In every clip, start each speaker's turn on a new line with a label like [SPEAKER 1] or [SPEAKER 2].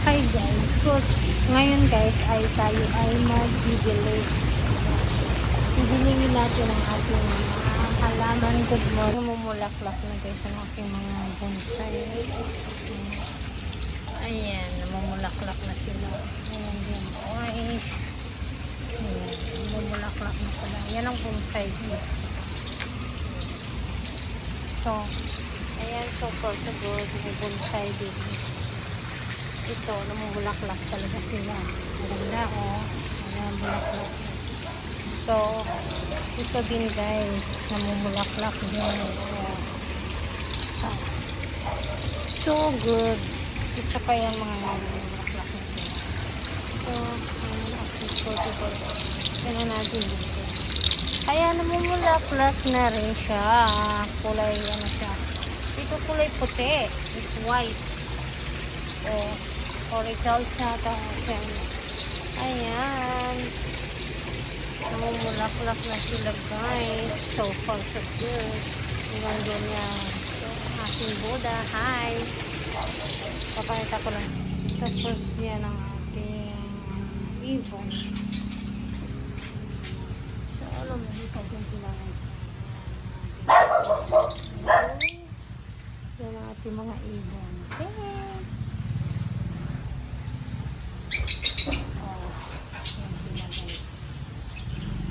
[SPEAKER 1] Hi guys, so ngayon guys ay tayo ay magbibili. Bibili natin ang ating mga halaman. Good morning. Namumulaklak na guys ang aking mga bonsai. Ayan, namumulaklak na sila. Ayan din. Ayan, namumulaklak na sila. Yan ang bonsai guys. So, ayan, so far so good. May bonsai din. Ito, namumulaklak talaga sila. Maganda, oh. Ayan, bulaklak. So, ito din guys, namumulaklak din. Ayan. So good. Ito pa yung mga namumulaklak na sila. So, ayan, after 44. Yan na natin dito. Kaya namumulaklak na rin siya. Kulay, ano siya. Ito kulay puti. It's white. Oh. Oricals na ito. Ayan. Namumulaklak na sila guys. So far so good. Hanggang doon yan. So, aking Buddha. Hi. Papakita ko lang. Tapos yan ang ating ibon. So, alam mo, dito din kailangan sa yan ang ating mga ibon. Sige.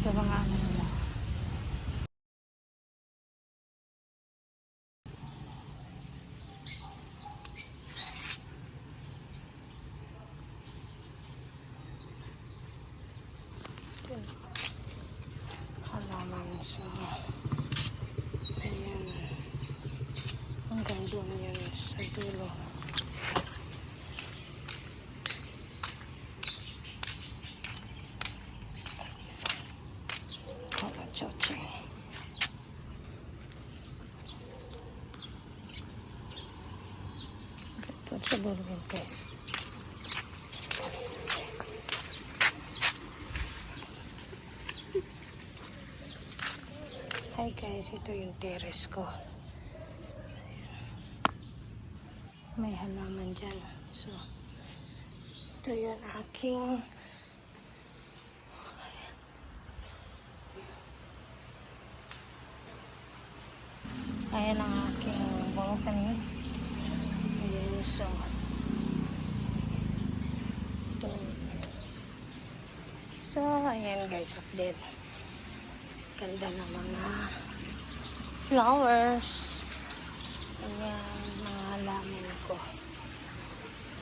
[SPEAKER 1] Ito mga ano nila. Halaman sa ayan. Hanggang doon yan sa dulo. Choche. Ito sa dulo guys. Hi guys, ito yung terrace ko. May halaman dyan. So, ito yung aking ayan ang aking balcony. Ayan, so ito. So, ayan guys, update. Ganda ng mga flowers. Ayan, mga halaman ko.